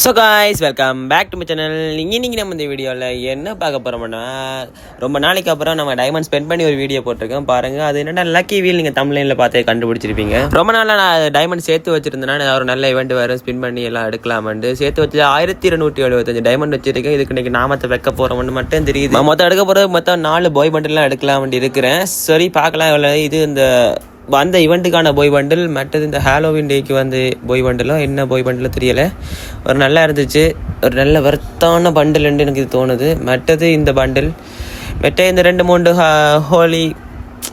So guys welcome back to my channel. இன்னைக்கு நம்ம இந்த வீடியோவில் என்ன பார்க்க போகிறோம்னா, ரொம்ப நாளைக்கு அப்புறம் நம்ம டைமண்ட் ஸ்பெண்ட் பண்ணி ஒரு வீடியோ போட்டிருக்கோம் பாருங்கள். அது என்னென்னா லக்கி வீல். நீங்கள் தமிழ்லைனில் பார்த்தே கண்டுபிடிச்சிருப்பீங்க. ரொம்ப நாளாக நான் டைமண்ட் சேர்த்து வச்சிருந்தேன்னா ஒரு நல்ல இவெண்ட் வரும், ஸ்பின் பண்ணி எல்லாம் எடுக்கலாமெண்டு சேர்த்து வச்சு 1275 டைமண்ட் வச்சிருக்கேன். இதுக்கு இன்றைக்கி நாமத்தை வைக்க போகிறோம்னு மட்டும் தெரியுது. மொத்தம் எடுக்க போகிறது மொத்தம் 4 பாய் பண்டில்லாம் எடுக்கலாம்னு இருக்கிறேன். சரி பார்க்கலாம். எவ்வளோ இது இந்த அந்த இவெண்ட்டுக்கான பாய் பண்டில், மற்றது இந்த ஹாலோவின் டேக்கு வந்து பாய் பண்டிலோ என்ன பாய் பண்டிலோ தெரியலை. ஒரு நல்லா இருந்துச்சு, ஒரு நல்ல வர்த்தான பண்டில்ன்னு எனக்கு இது தோணுது. மற்றது இந்த பண்டில் மற்ற இந்த 2-3 ஹோலி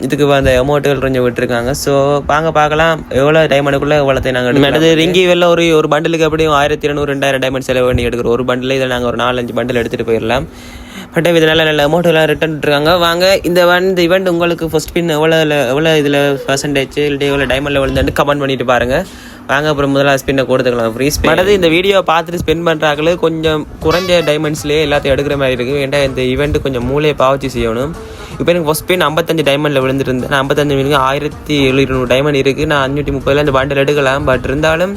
இதுக்கு அந்த அமௌண்ட்டுகள் கொஞ்சம் விட்டுருக்காங்க. ஸோ வாங்க பார்க்கலாம் எவ்வளோ டைமண்டுக்குள்ளே எவ்வளோத்தை நாங்கள் மற்றது ரிங்கி வெளில ஒரு பண்டிலுக்கு எப்படியும் 1200-2000 டைமண்ட் செலவு பண்ணி எடுக்கிறோம். ஒரு பண்டில் இதில் நாங்கள் ஒரு 4-5 பண்டில் எடுத்துகிட்டு போயிடலாம். பட் இது நல்ல அமௌண்ட்டெல்லாம் ரிட்டர்ன் விட்டுருக்காங்க. வாங்க இந்த இவெண்ட் உங்களுக்கு ஃபர்ஸ்ட் பின் எவ்வளோ இதில் பர்சன்டேஜ் இல்லை எவ்வளோ டைமண்டில் விழுந்துட்டு கமெண்ட் பண்ணிட்டு பாருங்கள். வாங்க அப்புறம் முதல்ல ஸ்பின்னை கொடுத்துக்கலாம், ஃப்ரீ ஸ்பின். அடுத்து இந்த வீடியோ பார்த்துட்டு ஸ்பெண்ட் பண்ணுறாங்களே கொஞ்சம் குறைஞ்ச டைமண்ட்ஸ்லேயே எல்லாத்தையும் எடுக்கிற மாதிரி இருக்குது. ஏன்டா இந்த ஈவெண்ட் கொஞ்சம் மூளையை பாவச்சு செய்யணும். இப்போ எனக்கு ஃபஸ்ட் பின் 55 டைமண்டில் விழுந்துருந்தேன். நான் 55 மினிக்கு 1700 டைமண்ட் இருக்குது. நான் 530 இந்த பண்டில் எடுக்கலாம். பட் இருந்தாலும்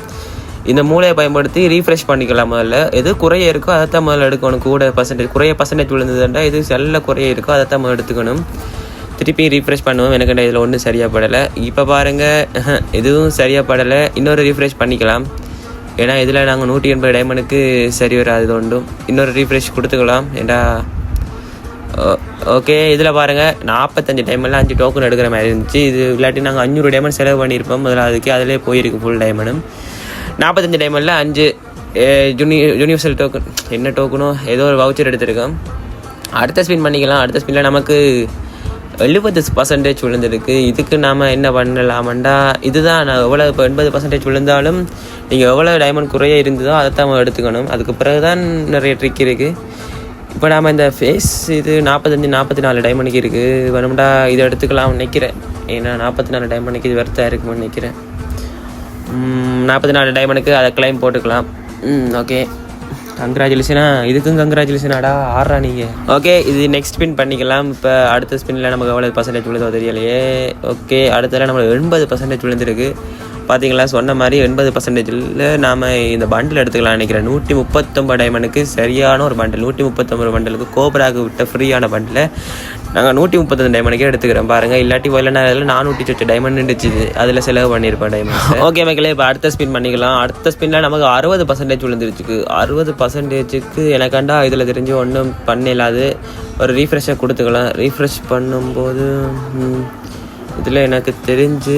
இந்த மூளையை பயன்படுத்தி ரீஃப்ரெஷ் பண்ணிக்கலாம். முதல்ல எது குறைய இருக்கோ அதைத்தான் முதல்ல எடுக்கணும். கூட பர்சன்டேஜ் விழுந்ததுண்டா இது செல்ல குறைய இருக்கோ அதைத்தான் முதல்ல எடுத்துக்கணும். திருப்பி ரீஃப்ரெஷ் பண்ணுவோம். எனக்கு இதில் ஒன்றும் சரியாக படலை. இப்போ பாருங்கள் எதுவும் சரியாக படலை. இன்னொரு ரீஃப்ரெஷ் பண்ணிக்கலாம். ஏன்னா இதில் நாங்கள் 180 டைமண்டுக்கு சரி வராது ஒன்றும். இன்னொரு ரீஃப்ரெஷ் கொடுத்துக்கலாம். ஏண்டா ஓகே. இதில் பாருங்கள் 45 டைமண்டில் 5 டோக்கன் எடுக்கிற மாதிரி இருந்துச்சு. இது இல்லாட்டி நாங்கள் 500 டைமண்ட் செலவு பண்ணியிருப்போம். முதல்ல அதுக்கு அதிலே போயிருக்கு ஃபுல் டைமண்டும். 45 டைமண்டில் 5 யூனிவர்சல் டோக்கன், என்ன டோக்கனோ ஏதோ ஒரு வவுச்சர் எடுத்திருக்கோம். அடுத்த ஸ்பின் பண்ணிக்கலாம். அடுத்த ஸ்பின்னில் நமக்கு 70% விழுந்திருக்கு. இதுக்கு நாம் என்ன பண்ணலாமண்டா, இதுதான் நான் எவ்வளோ இப்போ 80% விழுந்தாலும் நீங்கள் எவ்வளோ டைமண்ட் குறைய இருந்ததோ அதைத்தான் நம்ம எடுத்துக்கணும். அதுக்கு பிறகு தான் நிறைய ட்ரிக் இருக்குது. இப்போ நாம் இந்த ஃபேஸ் இது 45-44 டைமண்டுக்கு இருக்குது. வேணும்டா இதை எடுத்துக்கலாம்னு நினைக்கிறேன். ஏன்னா 44 டைமண்டுக்கு இது வர்த்தாக இருக்குன்னு நினைக்கிறேன். 44 டைமண்டுக்கு அதை கிளைம் போட்டுக்கலாம். ஓகே, கங்க்ராச்சுலேஷனா. இதுக்கும் கங்க்ராச்சுலேஷனாடா, ஆடுறா நீங்கள். ஓகே, இது நெக்ஸ்ட் ஸ்பின் பண்ணிக்கலாம். இப்போ அடுத்த ஸ்பின்னில் நமக்கு எவ்வளோ பர்சன்டேஜ் விழுதோ தெரியலையே. ஓகே, அடுத்ததில் நம்மளுக்கு 80% விழுந்திருக்கு. பார்த்தீங்களா, சொன்ன மாதிரி 80%ல் நாம் இந்த பண்டில் எடுத்துக்கலாம் நினைக்கிறேன். 139 டைமண்டுக்கு சரியான ஒரு பண்டில். 139 பண்டலுக்கு கோப்ராக்கு விட்ட ஃப்ரீயான பண்டில் நாங்கள் 139 டைமண்டுக்கே எடுத்துக்கிறோம் பாருங்கள். இல்லாட்டி இல்லைனா அதில் 408 டைமண்ட் இருந்துச்சு. அதில் செலவு பண்ணியிருப்பேன் டைமண்ட். ஓகே மக்களே, இப்போ அடுத்த ஸ்பின் பண்ணிக்கலாம். அடுத்த ஸ்பின்னில் நமக்கு 60% விழுந்துருச்சுக்கு. 60%க்கு எனக்காண்டா இதில் தெரிஞ்சு ஒன்றும் பண்ணிடலாது. ஒரு ரீஃப்ரெஷ்ஷை கொடுத்துக்கலாம். ரீஃப்ரெஷ் பண்ணும்போது இதில் எனக்கு தெரிஞ்சு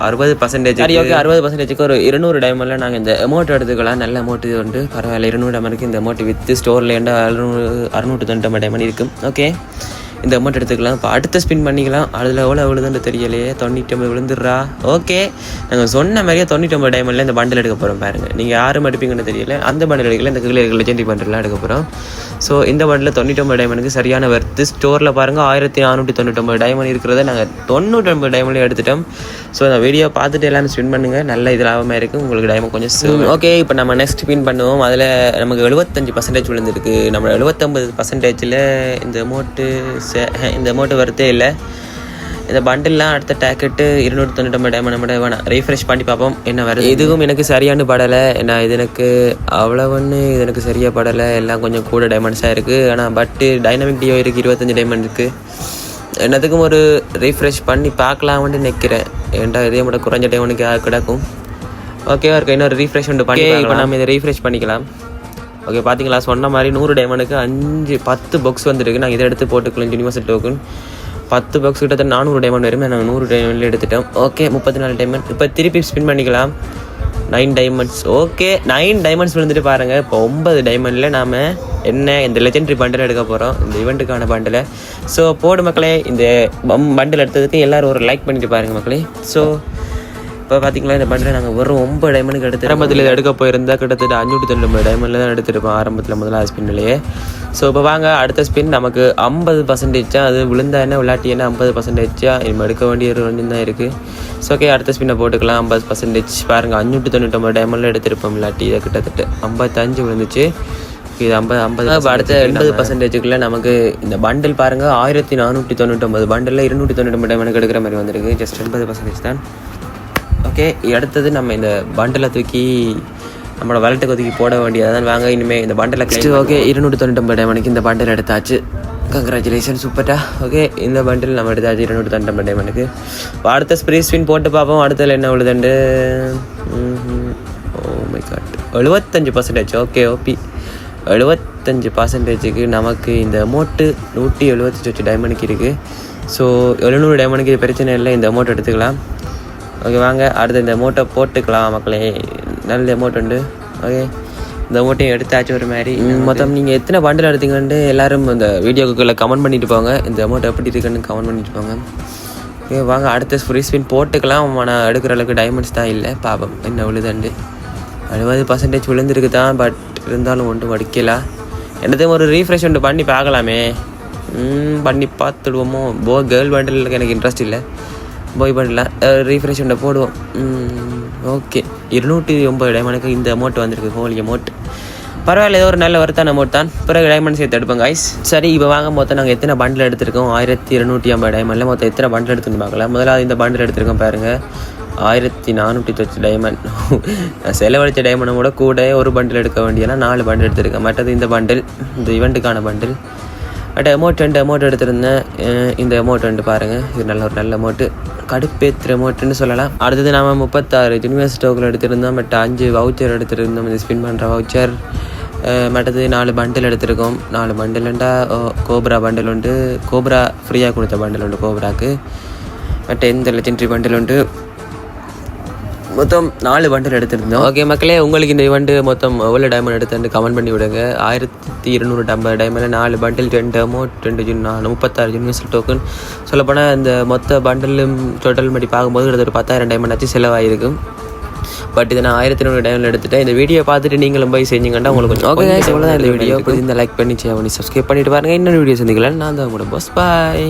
60%. சரி ஓகே, 60%க்கு ஒரு 200 டைமண்டில் நாங்கள் இந்த அமௌண்ட் எடுத்துக்கலாம். நல்ல அமௌண்ட் இது உண்டு, பரவாயில்ல. 200 டைமண்டுக்கு இந்த அமௌண்ட் வித்து ஸ்டோரில் ஏண்டா 690 டைமண்ட் இருக்கும். ஓகே, இந்த அமௌண்ட் எடுத்துக்கலாம். இப்போ அடுத்த ஸ்பின் பண்ணிக்கலாம். அதில் எவ்வளோ விழுதுன்னு தெரியலையே. 99 விழுந்துடுறா. ஓகே, நாங்கள் சொன்ன மாதிரியே 99 டைமண்டில் இந்த பண்டில் எடுக்க போகிறோம் பாருங்கள். நீங்கள் யாரும் எடுப்பீங்கன்னு தெரியல. அந்த பண்டில் எடுக்கல, இந்த கீழே லெஜெண்டரி பண்டிலாம் எடுக்க போகிறோம். ஸோ இந்த பண்டில் 99 டைமண்டுக்கு சரியான வர்த்து. ஸ்டோரில் பாருங்கள் 1499 டைமண்ட் இருக்கிறத நாங்கள் 99 டைமண்ட்லேயே எடுத்துட்டோம். ஸோ அந்த வீடியோ பார்த்துட்டு எல்லாரும் ஸ்பின் பண்ணுங்கள். நல்ல இது லாபமாக இருக்குது. உங்களுக்கு டைமண்ட் கொஞ்சம் ஓகே. இப்போ நம்ம நெக்ஸ்ட் ஸ்பின் பண்ணுவோம். அதில் நமக்கு 75% விழுந்துருக்கு. நம்ம 79%ல் இந்த அமௌண்ட்டு வரத்தே இல்லை. இந்த பண்டில்லாம் அடுத்த டேக்கெட்டு 299 டைமண்ட் நம்ம வேணாம். ரீஃப்ரெஷ் பண்ணி பார்ப்போம் என்ன வருது. இதுவும் எனக்கு சரியான படலை. ஏன்னா இது எனக்கு அவ்வளோன்னு இது எனக்கு சரியாக படலை. எல்லாம் கொஞ்சம் கூட டைமண்ட்ஸாக இருக்குது. ஆனால் பட்டு டைனமிக் டியோ இருக்குது, 25 டைமண்ட் இருக்குது. என்னத்துக்கும் ஒரு ரீஃப்ரெஷ் பண்ணி பார்க்கலாம்னு நினைக்கிறேன். ஏன்டா இதே மட்டும் குறைஞ்ச டைமண்டுக்கு கிடக்கும். ஓகேவா இருக்குது. இன்னொரு ரீஃப்ரெஷ் ஒன்று பண்ணி இப்போ நம்ம இதை ரீஃப்ரெஷ் பண்ணிக்கலாம். ஓகே, பார்த்தீங்களா, சொன்ன மாதிரி 100 டைமண்டுக்கு 10 பாக்ஸ் வந்துருக்கு. நாங்கள் இதை எடுத்து போட்டுக்கலாம். யூனிவர்சல் டோக்கன் 10 பாக்ஸ் கிட்டத்தட்ட 400 டைமண்ட் வரும். நாங்கள் 100 டைமண்டில் எடுத்துட்டோம். Okay, 34 diamond. இப்போ திருப்பி ஸ்பின் பண்ணிக்கலாம். 9 டைமண்ட்ஸ். ஓகே, 9 டைமண்ட்ஸ் விழுந்துட்டு பாருங்கள். இப்போ 9 டைமண்டில் நாம் என்ன இந்த லெஜெண்டரி பண்டில் எடுக்க போகிறோம், இந்த ஈவெண்ட்டுக்கான பண்டில். ஸோ போடு மக்களே, இந்த பண்டில் எடுத்ததுக்கு எல்லோரும் ஒரு லைக் பண்ணிட்டு பாருங்கள் மக்களே. ஸோ இப்போ பார்த்தீங்களா, இந்த பண்டில் நாங்கள் வெறும் 9 டைமண்டுக்கு எடுத்து ஆரம்பத்தில் இதை எடுக்க போயிருந்தால் கிட்டத்தட்ட 590 டைமண்டில் தான் எடுத்துருப்போம் ஆரம்பத்தில் முதலாவது ஸ்பின்னிலேயே. ஸோ இப்போ வாங்க அடுத்த ஸ்பின். நமக்கு 50% அது விழுந்தா என்ன விளையாட்டி என்ன 50% நம்ம எடுக்க வேண்டிய ஒரு ஒன்று தான் இருக்குது. ஸோ ஓகே, அடுத்த ஸ்பின்னை போட்டுக்கலாம். 50% பாருங்கள், 599 டைமண்டில் எடுத்திருப்போம். விளையாட்டி இதை கிட்டத்தட்ட 55 விழுந்துச்சு. இது 50 அடுத்த 80%க்குள்ளே நமக்கு இந்த பண்டில் பாருங்கள் 1499 பண்டில் 299 டைமண்டுக்கு எடுக்கிற மாதிரி வந்திருக்கு. ஜஸ்ட் 80% தான். ஓகே, அடுத்தது நம்ம இந்த பண்டிலை தூக்கி நம்மளோட வாலெட்டுக்கு ஒதுக்கி போட வேண்டியதான். வாங்க இனிமேல் இந்த பண்டில் நெக்ஸ்ட் ஓகே 299 டைமண்டுக்கு இந்த பண்டில் எடுத்தாச்சு. கங்க்ராச்சுலேஷன் சூப்பர்டா. ஓகே இந்த பண்டில் நம்ம எடுத்தாச்சு 299 டைமண்டுக்கு. அடுத்த ஸ்ப்ரீ ஸ்பின் போட்டு பார்ப்போம். அடுத்ததில் என்ன விழுதுண்டு. Oh my God 75%. ஓகே ஓபி 75%க்கு நமக்கு இந்த அமௌண்ட்டு 178 டைமண்டுக்கு இருக்குது. ஸோ 700 டைமண்டுக்கு இது பிரச்சனை இல்லை, இந்த அமௌண்ட் எடுத்துக்கலாம். ஓகே வாங்க அடுத்து இந்த அமௌண்ட்டை போட்டுக்கலாம் மக்களே. நல்ல அமௌண்ட் உண்டு. ஓகே இந்த அமௌண்ட்டையும் எடுத்தாச்சு. ஒரு மாதிரி மொத்தம் நீங்கள் எத்தனை பண்டில் எடுத்தீங்கன்ட்டு எல்லோரும் இந்த வீடியோக்குள்ளே கமெண்ட் பண்ணிட்டு போங்க. இந்த அமௌண்ட் எப்படி இருக்குன்னு கமெண்ட் பண்ணிட்டு போங்க. ஓகே வாங்க அடுத்த ஃப்ரீ ஸ்பின் போட்டுக்கலாம். ஆனால் எடுக்கிற அளவுக்கு டைமண்ட்ஸ் தான் இல்லை. பாப்போம் என்ன விழுதுண்டு. 60% விழுந்துருக்கு தான், பட் இருந்தாலும் ஒன்றும் அடிக்கலாம். என்னத்தையும் ஒரு ரீஃப்ரெஷ் ஒன்று பண்ணி பார்க்கலாமே. பண்ணி பார்த்துடுவோமோ. கேர்ள் பண்டில் எனக்கு இன்ட்ரெஸ்ட் இல்லை. பாய் பண்டில் ரீஃப்ரெஷ் ஒன்று போடுவோம். ஓகே 209 டைமண்டுக்கு இந்த அமௌண்ட் வந்திருக்கு. ஹோலி அமௌண்ட் பரவாயில்ல, ஏதோ ஒரு நல்ல வருத்தான அமௌண்ட் தான். பிறகு டைமண்ட் சேர்த்து எடுப்போம் காய்ஸ். சரி இப்போ வாங்க மொத்தம் நாங்கள் எத்தனை பண்டில் எடுத்திருக்கோம். 1250 டைமண்டில் மொத்தம் எத்தனை பண்டில் எடுத்துன்னு பார்க்கலாம். முதலாவது இந்த பண்டில் எடுத்திருக்கோம் பாருங்கள் 1409 டைமண்ட். செலவழித்த டைமண்டை கூட ஒரு பண்டில் எடுக்க வேண்டியனா 4 பண்டில் எடுத்திருக்கேன். மற்றது இந்த பண்டில் இந்த இவெண்ட்டுக்கான பண்டில். பட் அமௌண்ட் 2 அமௌண்ட் எடுத்திருந்தேன். இந்த அமௌண்ட் வந்து பாருங்கள், இது நல்ல அமௌண்ட்டு, கடுப்பேற்றுற அமௌண்ட்டுன்னு சொல்லலாம். அடுத்தது நாம் 36 யூனிவர்ஸ் டோக்கன் எடுத்திருந்தோம். பட் 5 வவுச்சர் எடுத்திருந்தோம், இந்த ஸ்பின் பண்ணுற வவுச்சர். மற்றது 4 பண்டில் எடுத்திருக்கோம். 4 பண்டில்ண்டா கோப்ரா பண்டில் உண்டு, கோப்ரா ஃப்ரீயாக கொடுத்த பண்டில் உண்டு கோப்ராக்கு. பட் எந்த லெஜெண்டரி பண்டில் உண்டு. மொத்தம் 4 பண்டில் எடுத்திருந்தோம். ஓகே மக்களே, உங்களுக்கு இந்த இவெண்ட் மொத்தம் எவ்வளோ டைமண்ட் எடுத்துட்டு கமெண்ட் பண்ணி விடுங்க. 1250 டைமண்டில் 4 பண்டில் 2 அமௌண்ட் 36 யூனிவர்சல் டோக்கன். சொல்லப்போனால் இந்த மொத்த பண்டிலும் டோட்டல் பண்ணி பார்க்கும்போது ஒரு 10,000 டைமண்ட் ஆச்சு செலவாயிருக்கும். பட் இதை நான் 1200 டைமண்ட் எடுத்துட்டேன். இந்த வீடியோ பார்த்துட்டு நீங்களும் போய் செஞ்சீங்கன்னா உங்களுக்கு கொஞ்சம் ஓகே அவ்வளோதான். இந்த வீடியோ இந்த லைக் பண்ணி ஷேர் பண்ணி சப்ஸ்கிரைப் பண்ணிட்டு பாருங்கள். இன்னொரு வீடியோ சந்திக்கலாம். நான் தான் உங்களோட பாஸ். பாய்.